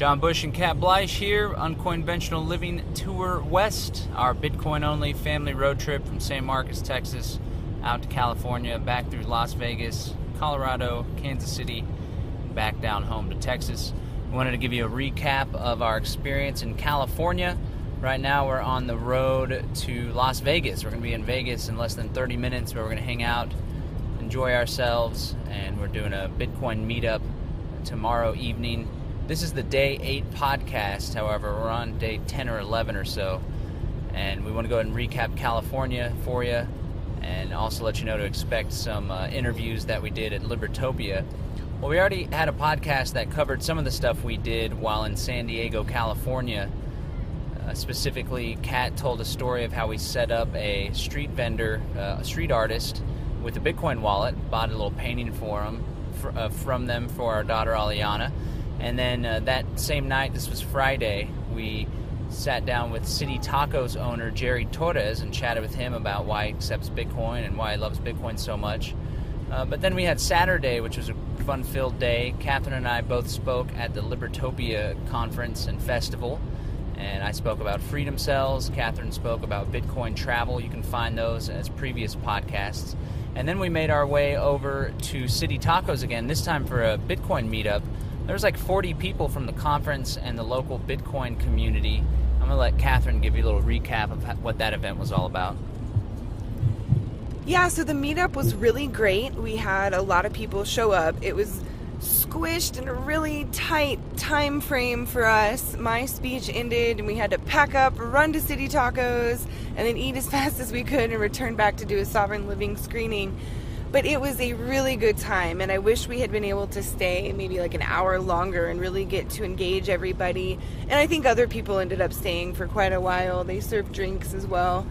John Bush and Kat Bleich here, Uncoinventional Living Tour West, our Bitcoin-only family road trip from San Marcos, Texas, out to California, back through Las Vegas, Colorado, Kansas City, back down home to Texas. We wanted to give you a recap of our experience in California. Right now we're on the road to Las Vegas. We're going to be in Vegas in less than 30 minutes, where we're going to hang out, enjoy ourselves, and we're doing a Bitcoin meetup tomorrow evening. This is the Day 8 podcast, however, we're on Day 10 or 11 or so, and we want to go ahead and recap California for you, and also let you know to expect some interviews that we did at Libertopia. Well, we already had a podcast that covered some of the stuff we did while in San Diego, California. Specifically, Kat told a story of how we set up a street vendor, a street artist, with a Bitcoin wallet, bought a little painting for him, from them for our daughter Aliana. And then that same night, this was Friday, we sat down with City Tacos owner Jerry Torres and chatted with him about why he accepts Bitcoin and why he loves Bitcoin so much. But then we had Saturday, which was a fun-filled day. Catherine and I both spoke at the Libertopia conference and festival. And I spoke about freedom cells. Catherine spoke about Bitcoin travel. You can find those as previous podcasts. And then we made our way over to City Tacos again, this time for a Bitcoin meetup. There was like 40 people from the conference and the local Bitcoin community. I'm going to let Catherine give you a little recap of what that event was all about. Yeah, so the meetup was really great. We had a lot of people show up. It was squished in a really tight time frame for us. My speech ended and we had to pack up, run to City Tacos, and then eat as fast as we could and return back to do a Sovereign Living screening. But it was a really good time, and I wish we had been able to stay maybe like an hour longer and really get to engage everybody. And I think other people ended up staying for quite a while. They served drinks as well.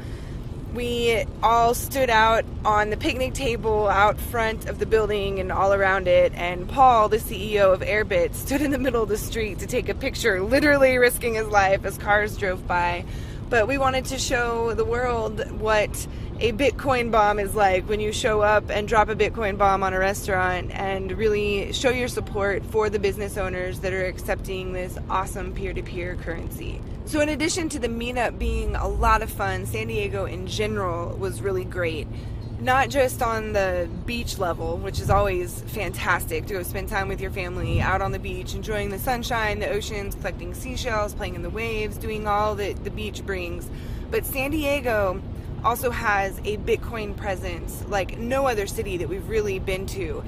We all stood out on the picnic table out front of the building and all around it, and Paul, the CEO of Airbit, stood in the middle of the street to take a picture, literally risking his life as cars drove by. But we wanted to show the world what a Bitcoin bomb is like when you show up and drop a Bitcoin bomb on a restaurant, and really show your support for the business owners that are accepting this awesome peer-to-peer currency. So in addition to the meetup being a lot of fun, San Diego in general was really great. Not just on the beach level, which is always fantastic to go spend time with your family out on the beach, enjoying the sunshine, the oceans, collecting seashells, playing in the waves, doing all that the beach brings. But San Diego also has a Bitcoin presence like no other city that we've really been to.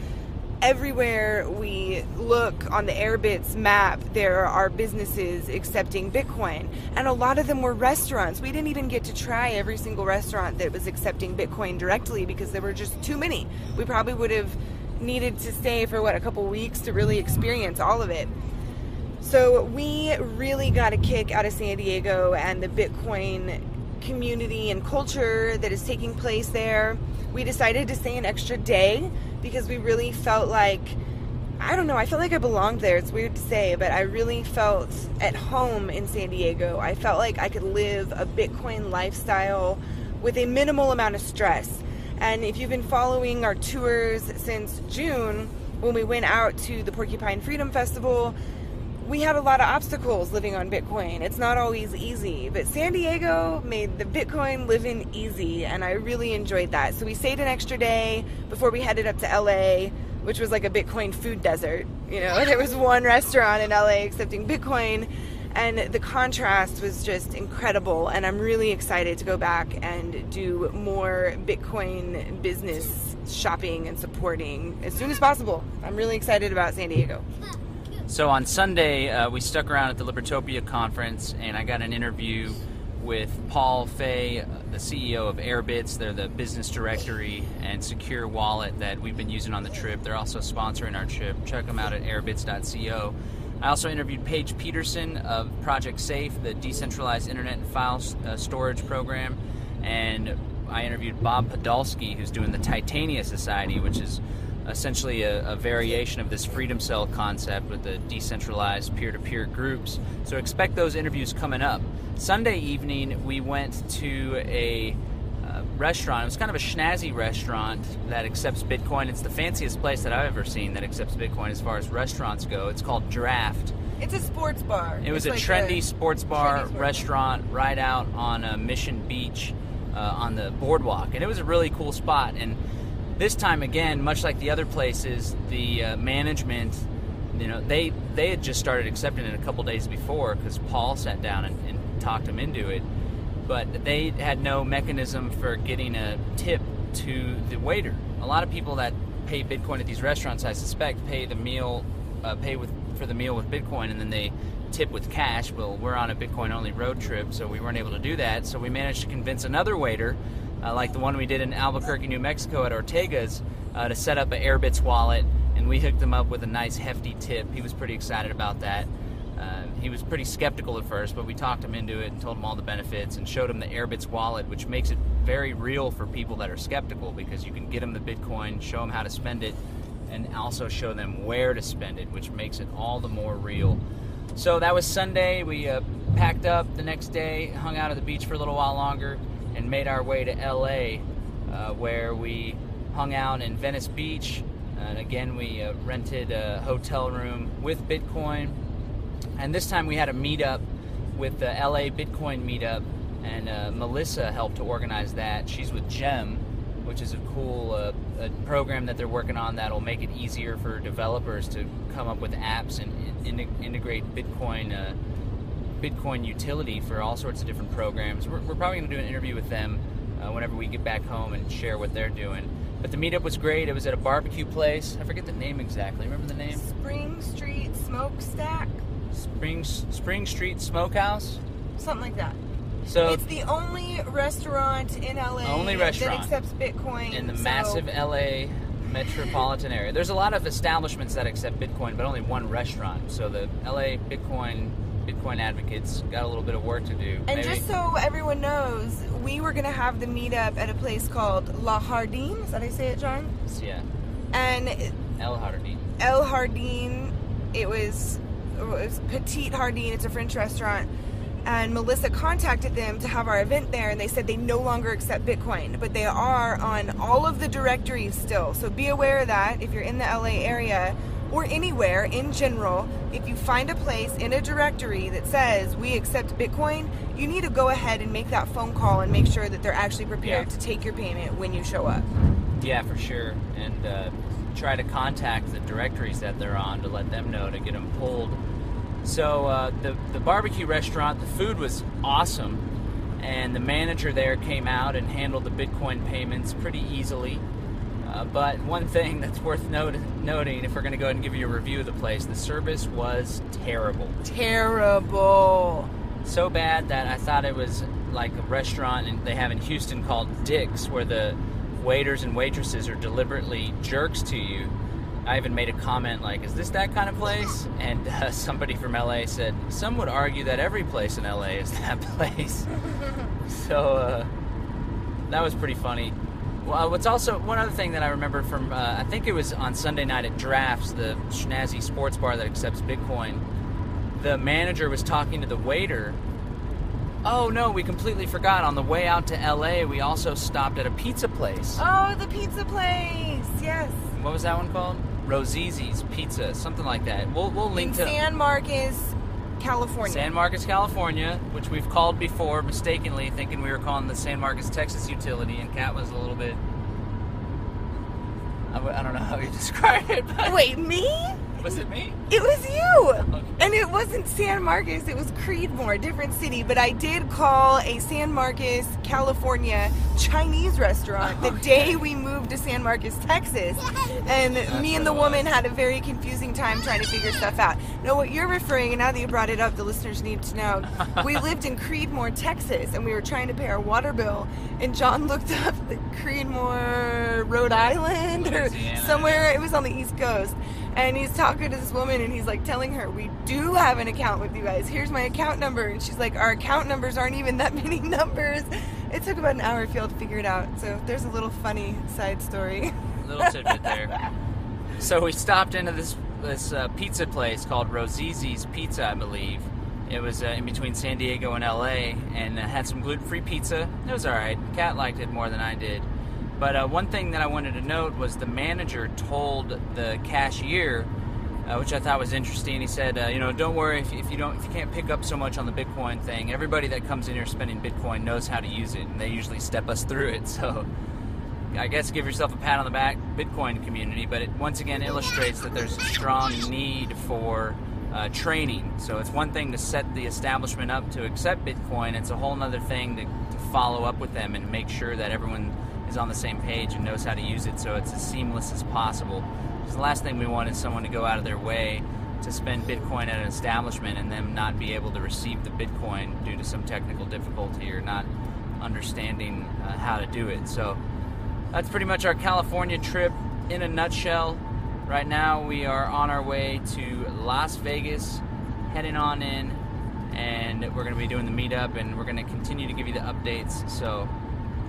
Everywhere we look on the Airbit's map, there are businesses accepting Bitcoin, and a lot of them were restaurants. We didn't even get to try every single restaurant that was accepting Bitcoin directly because there were just too many. We probably would have needed to stay for a couple weeks to really experience all of it. So we really got a kick out of San Diego and the Bitcoin community and culture that is taking place there. We decided to stay an extra day because we really felt like, I don't know, I felt like I belonged there. It's weird to say, but I really felt at home in San Diego. I felt like I could live a Bitcoin lifestyle with a minimal amount of stress. And if you've been following our tours since June, when we went out to the Porcupine Freedom Festival, we had a lot of obstacles living on Bitcoin. It's not always easy, but San Diego made the Bitcoin living easy, and I really enjoyed that. So we stayed an extra day before we headed up to LA, which was like a Bitcoin food desert. You know, there was one restaurant in LA accepting Bitcoin, and the contrast was just incredible, and I'm really excited to go back and do more Bitcoin business shopping and supporting as soon as possible. I'm really excited about San Diego. So on Sunday, we stuck around at the Libertopia conference, and I got an interview with Paul Fay, the CEO of Airbits. They're the business directory and secure wallet that we've been using on the trip. They're also sponsoring our trip. Check them out at airbits.co. I also interviewed Paige Peterson of Project Safe, the decentralized internet and file storage program, and I interviewed Bob Podolsky, who's doing the Titania Society, which is essentially a variation of this freedom cell concept with the decentralized peer-to-peer groups. So expect those interviews coming up. Sunday evening, we went to a restaurant. It was kind of a schnazzy restaurant that accepts Bitcoin. It's the fanciest place that I've ever seen that accepts Bitcoin as far as restaurants go. It's called Draft, It's a sports bar. It was It's a like trendy sports bar sports restaurant right out on Mission Beach on the boardwalk, and it was a really cool spot. And this time again, much like the other places, the management, they had just started accepting it a couple days before because Paul sat down and talked them into it, but they had no mechanism for getting a tip to the waiter. A lot of people that pay Bitcoin at these restaurants, I suspect, pay the meal, for the meal with Bitcoin, and then they tip with cash. Well, we're on a Bitcoin-only road trip, so we weren't able to do that. So we managed to convince another waiter, like the one we did in Albuquerque, New Mexico at Ortega's, to set up an Airbitz wallet, and we hooked him up with a nice hefty tip. He was pretty excited about that. He was pretty skeptical at first, but we talked him into it and told him all the benefits and showed him the Airbitz wallet, which makes it very real for people that are skeptical, because you can get them the Bitcoin, show them how to spend it, and also show them where to spend it, which makes it all the more real. So that was Sunday. We packed up the next day, hung out at the beach for a little while longer, and made our way to LA, where we hung out in Venice Beach. And again, we rented a hotel room with Bitcoin. And this time we had a meetup with the LA Bitcoin meetup, and Melissa helped to organize that. She's with Gem, which is a cool a program that they're working on that'll make it easier for developers to come up with apps and integrate Bitcoin utility for all sorts of different programs. We're probably going to do an interview with them whenever we get back home and share what they're doing. But the meetup was great. It was at a barbecue place. I forget the name exactly. Remember the name? Spring Street Smokestack? Spring Street Smokehouse? Something like that. So it's the only restaurant in LA that accepts Bitcoin. In the massive LA metropolitan area. There's a lot of establishments that accept Bitcoin, but only one restaurant. So the LA Bitcoin advocates got a little bit of work to do. And just so everyone knows, we were going to have the meetup at a place called La Jardine. Is that how you say it, John? Yeah. And El Jardine. El Jardine. It was Petite Jardine. It's a French restaurant. And Melissa contacted them to have our event there, and they said they no longer accept Bitcoin, but they are on all of the directories still. So be aware of that if you're in the LA area or anywhere in general. If you find a place in a directory that says we accept Bitcoin, you need to go ahead and make that phone call and make sure that they're actually prepared to take your payment when you show up. Yeah, for sure. And try to contact the directories that they're on to let them know to get them pulled. So the barbecue restaurant, the food was awesome, and the manager there came out and handled the Bitcoin payments pretty easily. But one thing that's worth noting, if we're going to go ahead and give you a review of the place, the service was terrible. Terrible. So bad that I thought it was like a restaurant they have in Houston called Dick's, where the waiters and waitresses are deliberately jerks to you. I even made a comment like, is this that kind of place? And somebody from LA said, some would argue that every place in LA is that place. So that was pretty funny. Well, what's also one other thing that I remember from, I think it was on Sunday night at Drafts, the snazzy sports bar that accepts Bitcoin, the manager was talking to the waiter. Oh no, we completely forgot. On the way out to LA, we also stopped at a pizza place. Oh, the pizza place, yes. What was that one called? Rosizi's Pizza, something like that. We'll link to San Marcos, California. San Marcos, California, which we've called before mistakenly, thinking we were calling the San Marcos, Texas utility, and Kat was a little bit. I don't know how you describe it. But wait, me? Was it me? It was you. Okay. And it wasn't San Marcos, it was Creedmoor, different city. But I did call a San Marcos, California Chinese restaurant the day we moved to San Marcos, Texas. And me and the woman had a very confusing time trying to figure stuff out. Now, what you're referring, and now that you brought it up, the listeners need to know, we lived in Creedmoor, Texas, and we were trying to pay our water bill. And John looked up the Creedmoor, Rhode Island, or somewhere. It was on the East Coast. And he's talking to this woman, and he's like telling her, we do have an account with you guys. Here's my account number. And she's like, our account numbers aren't even that many numbers. It took about an hour for y'all to figure it out. So there's a little funny side story. Little tidbit there. So we stopped into this pizza place called Rosizi's Pizza, I believe. It was in between San Diego and LA, and had some gluten-free pizza. It was all right. Kat liked it more than I did. But one thing that I wanted to note was the manager told the cashier which I thought was interesting. He said, don't worry if you can't pick up so much on the Bitcoin thing. Everybody that comes in here spending Bitcoin knows how to use it, and they usually step us through it. So I guess give yourself a pat on the back, Bitcoin community. But it once again illustrates that there's a strong need for training. So it's one thing to set the establishment up to accept Bitcoin. It's a whole other thing to follow up with them and make sure that everyone is on the same page and knows how to use it so it's as seamless as possible. Because the last thing we want is someone to go out of their way to spend Bitcoin at an establishment and them not be able to receive the Bitcoin due to some technical difficulty or not understanding how to do it. So that's pretty much our California trip in a nutshell. Right now we are on our way to Las Vegas, heading on in, and we're going to be doing the meetup, and we're going to continue to give you the updates. So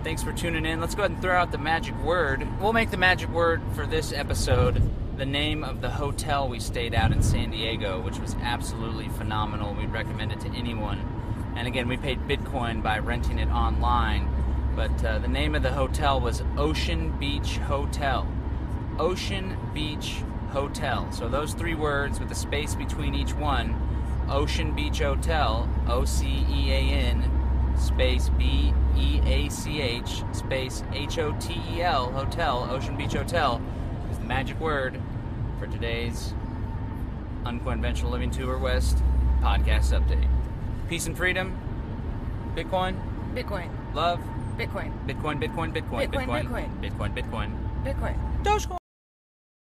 thanks for tuning in. Let's go ahead and throw out the magic word. We'll make the magic word for this episode the name of the hotel we stayed at in San Diego, which was absolutely phenomenal. We'd recommend it to anyone. And again, we paid Bitcoin by renting it online, but the name of the hotel was Ocean Beach Hotel. Ocean Beach Hotel. So those three words with a space between each one, Ocean Beach Hotel, OCEAN, space BEACH, space HOTEL, Hotel, Ocean Beach Hotel, is the magic word for today's Uncoinventional Living Tour West podcast update. Peace and freedom, Bitcoin, Bitcoin, love, Bitcoin, Bitcoin, Bitcoin, Bitcoin, Bitcoin, Bitcoin, Bitcoin, Bitcoin, Bitcoin, Bitcoin. Dogecoin.